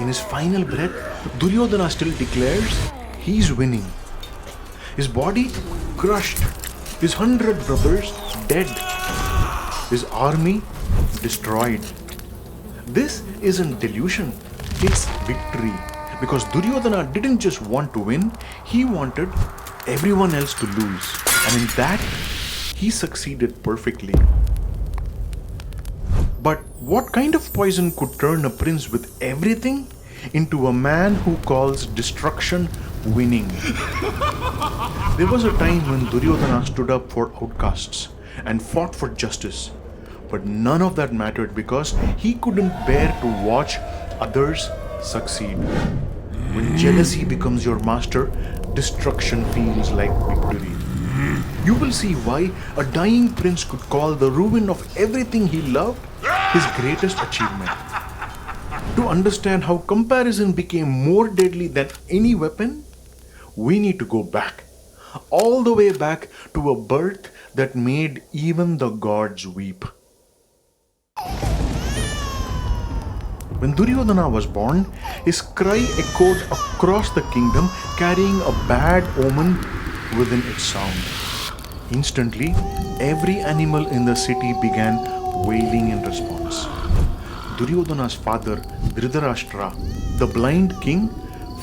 In his final breath, Duryodhana still declares he's winning. His body crushed, his 100 brothers dead, his army destroyed. This isn't delusion, it's victory. Because Duryodhana didn't just want to win, he wanted everyone else to lose. And in that, he succeeded perfectly. But what kind of poison could turn a prince with everything into a man who calls destruction winning? There was a time when Duryodhana stood up for outcasts and fought for justice. But none of that mattered because he couldn't bear to watch others succeed. When jealousy becomes your master, destruction feels like victory. You will see why a dying prince could call the ruin of everything he loved his greatest achievement. To understand how comparison became more deadly than any weapon, we need to go back, all the way back to a birth that made even the gods weep. When Duryodhana was born, his cry echoed across the kingdom, carrying a bad omen within its sound. Instantly, every animal in the city began wailing in response. Duryodhana's father, Dhritarashtra, the blind king,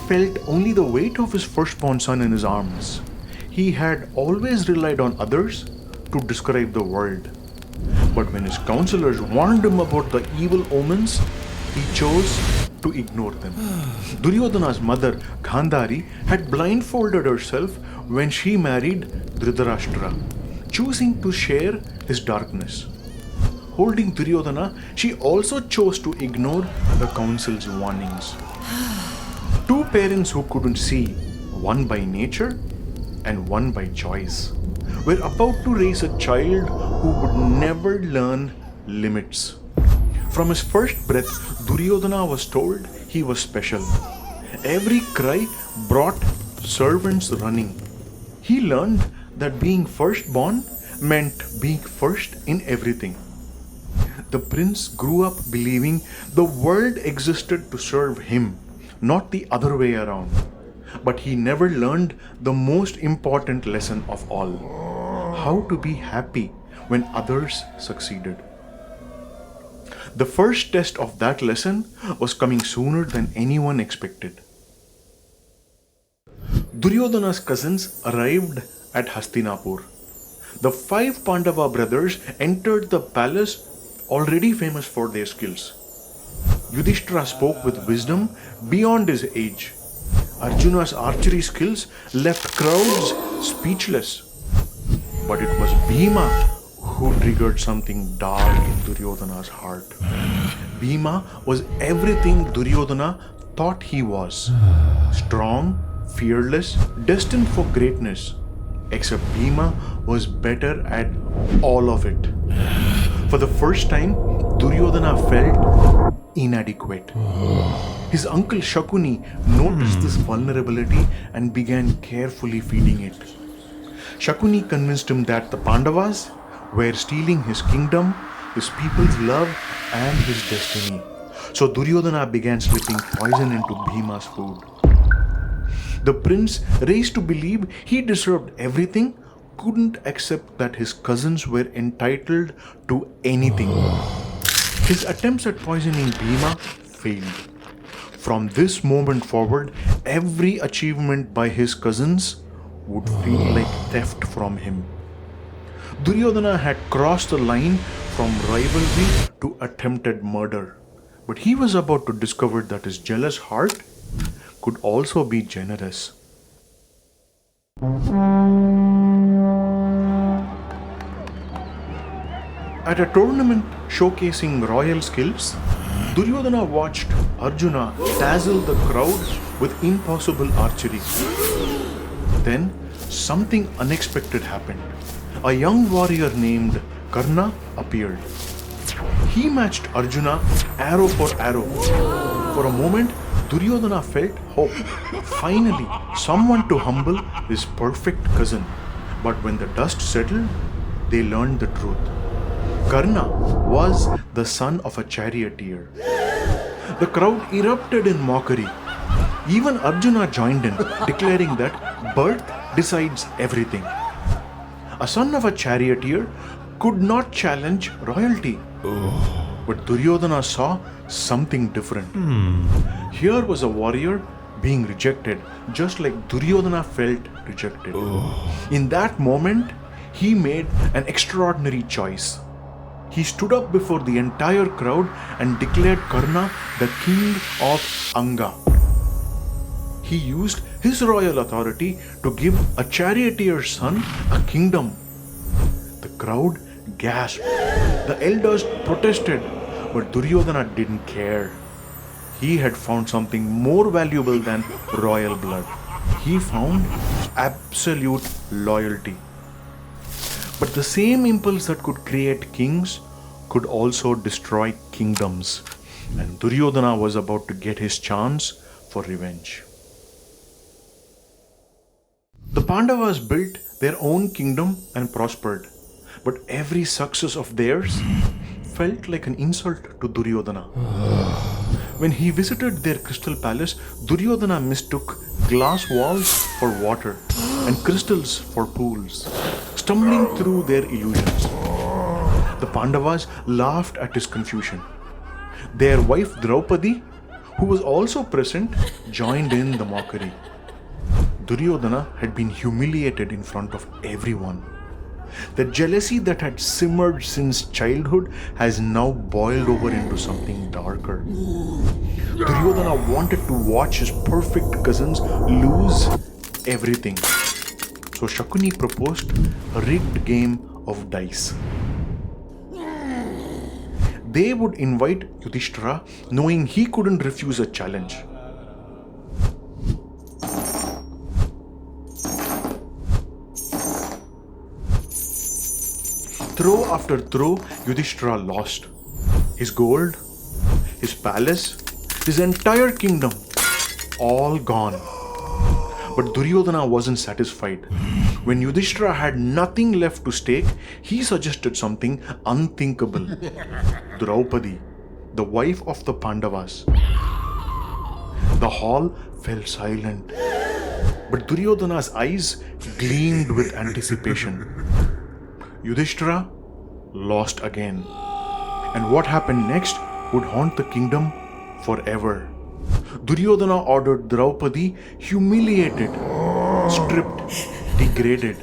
felt only the weight of his firstborn son in his arms. He had always relied on others to describe the world. But when his counselors warned him about the evil omens, he chose to ignore them. Duryodhana's mother, Gandhari, had blindfolded herself when she married Dhritarashtra, choosing to share his darkness. Holding Duryodhana, she also chose to ignore the council's warnings. Two parents who couldn't see, one by nature and one by choice, were about to raise a child who would never learn limits. From his first breath, Duryodhana was told he was special. Every cry brought servants running. He learned that being firstborn meant being first in everything. The prince grew up believing the world existed to serve him, not the other way around. But he never learned the most important lesson of all: how to be happy when others succeeded. The first test of that lesson was coming sooner than anyone expected. Duryodhana's cousins arrived at Hastinapur. The 5 Pandava brothers entered the palace already famous for their skills. Yudhishthira spoke with wisdom beyond his age. Arjuna's archery skills left crowds speechless. But it was Bhima who triggered something dark in Duryodhana's heart. Bhima was everything Duryodhana thought he was: strong, fearless, destined for greatness. Except Bhima was better at all of it. For the first time, Duryodhana felt inadequate. His uncle Shakuni noticed this vulnerability and began carefully feeding it. Shakuni convinced him that the Pandavas were stealing his kingdom, his people's love, and his destiny. So Duryodhana began slipping poison into Bhima's food. The prince, raised to believe he deserved everything, couldn't accept that his cousins were entitled to anything. His attempts at poisoning Bhima failed. From this moment forward, every achievement by his cousins would feel like theft from him. Duryodhana had crossed the line from rivalry to attempted murder. But he was about to discover that his jealous heart could also be generous. At a tournament showcasing royal skills, Duryodhana watched Arjuna dazzle the crowd with impossible archery. Then something unexpected happened. A young warrior named Karna appeared. He matched Arjuna arrow for arrow. For a moment, Duryodhana felt hope. Finally, someone to humble his perfect cousin. But when the dust settled, they learned the truth. Karna was the son of a charioteer. The crowd erupted in mockery. Even Arjuna joined in, declaring that birth decides everything. A son of a charioteer could not challenge royalty. But Duryodhana saw something different. Here was a warrior being rejected, just like Duryodhana felt rejected. In that moment, he made an extraordinary choice. He stood up before the entire crowd and declared Karna the king of Anga. He used his royal authority to give a charioteer's son a kingdom. The crowd gasped. The elders protested, but Duryodhana didn't care. He had found something more valuable than royal blood. He found absolute loyalty. But the same impulse that could create kings could also destroy kingdoms. And Duryodhana was about to get his chance for revenge. The Pandavas built their own kingdom and prospered. But every success of theirs felt like an insult to Duryodhana. When he visited their crystal palace, Duryodhana mistook glass walls for water and crystals for pools, stumbling through their illusions. The Pandavas laughed at his confusion. Their wife Draupadi, who was also present, joined in the mockery. Duryodhana had been humiliated in front of everyone. The jealousy that had simmered since childhood has now boiled over into something darker. Duryodhana wanted to watch his perfect cousins lose everything. So Shakuni proposed a rigged game of dice. They would invite Yudhishthira, knowing he couldn't refuse a challenge. Throw after throw, Yudhishthira lost. His gold, his palace, his entire kingdom, all gone. But Duryodhana wasn't satisfied. When Yudhishthira had nothing left to stake, he suggested something unthinkable. Draupadi, the wife of the Pandavas. The hall fell silent. But Duryodhana's eyes gleamed with anticipation. Yudhishthira lost again. And what happened next would haunt the kingdom forever. Duryodhana ordered Draupadi humiliated, stripped, degraded.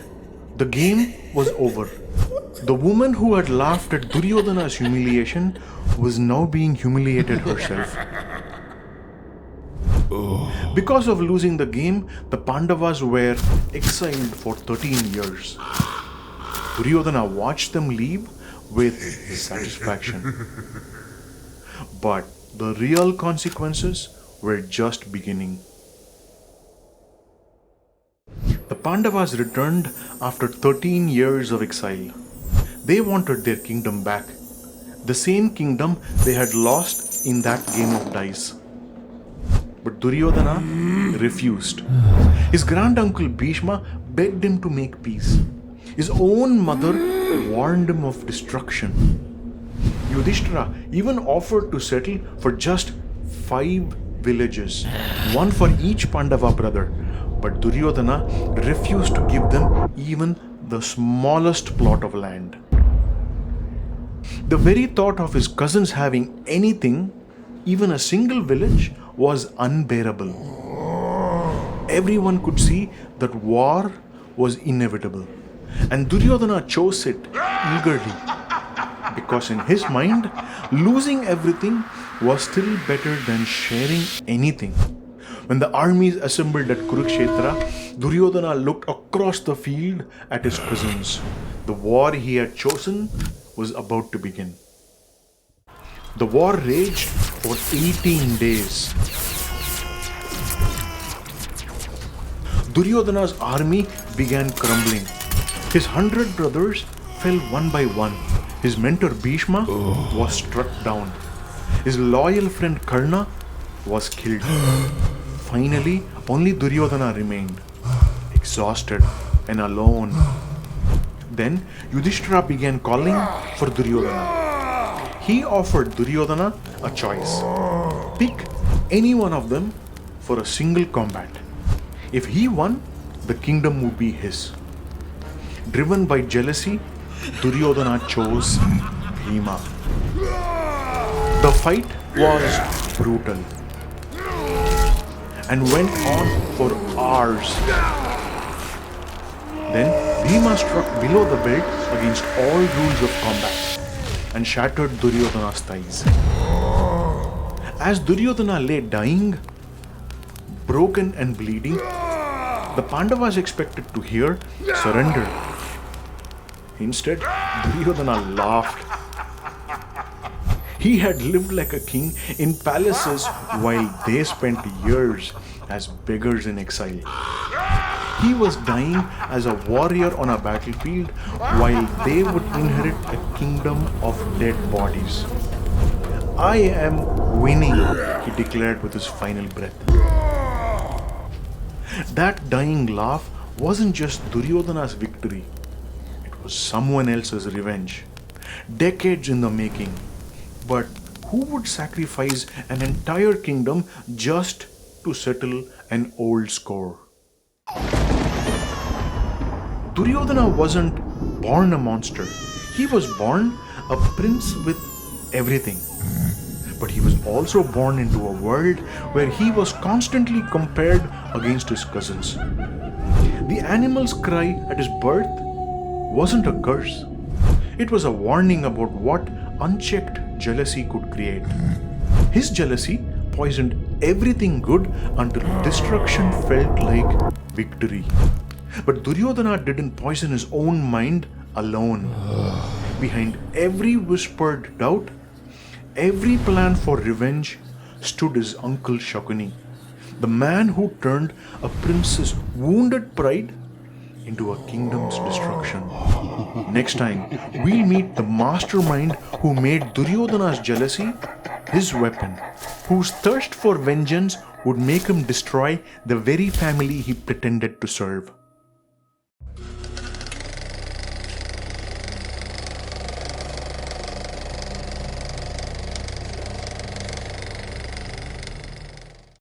The game was over. The woman who had laughed at Duryodhana's humiliation was now being humiliated herself. Because of losing the game, the Pandavas were exiled for 13 years. Duryodhana watched them leave with satisfaction. But the real consequences were just beginning. The Pandavas returned after 13 years of exile. They wanted their kingdom back, the same kingdom they had lost in that game of dice. But Duryodhana refused. His granduncle Bhishma begged him to make peace. His own mother warned him of destruction. Yudhishthira even offered to settle for just 5 villages, one for each Pandava brother. But Duryodhana refused to give them even the smallest plot of land. The very thought of his cousins having anything, even a single village, was unbearable. Everyone could see that war was inevitable. And Duryodhana chose it eagerly, because in his mind, losing everything was still better than sharing anything. When the armies assembled at Kurukshetra, Duryodhana looked across the field at his cousins. The war he had chosen was about to begin. The war raged for 18 days. Duryodhana's army began crumbling. His 100 brothers fell one by one. His mentor Bhishma was struck down. His loyal friend Karna was killed. Finally, only Duryodhana remained, exhausted and alone. Then Yudhishthira began calling for Duryodhana. He offered Duryodhana a choice: pick any one of them for a single combat. If he won, the kingdom would be his. Driven by jealousy, Duryodhana chose Bhima. The fight was brutal and went on for hours. Then Bhima struck below the belt against all rules of combat and shattered Duryodhana's thighs. As Duryodhana lay dying, broken and bleeding, the Pandavas expected to hear surrender. Instead, Duryodhana laughed. He had lived like a king in palaces while they spent years as beggars in exile. He was dying as a warrior on a battlefield while they would inherit a kingdom of dead bodies. I am winning, he declared with his final breath. That dying laugh wasn't just Duryodhana's victory, it was someone else's revenge. Decades in the making. But who would sacrifice an entire kingdom just to settle an old score? Duryodhana wasn't born a monster. He was born a prince with everything. But he was also born into a world where he was constantly compared against his cousins. The animal's cry at his birth wasn't a curse. It was a warning about what unchecked jealousy could create. His jealousy poisoned everything good until destruction felt like victory. But Duryodhana didn't poison his own mind alone. Behind every whispered doubt, every plan for revenge stood his uncle Shakuni, the man who turned a prince's wounded pride into a kingdom's destruction. Next time, we'll meet the mastermind who made Duryodhana's jealousy his weapon, whose thirst for vengeance would make him destroy the very family he pretended to serve.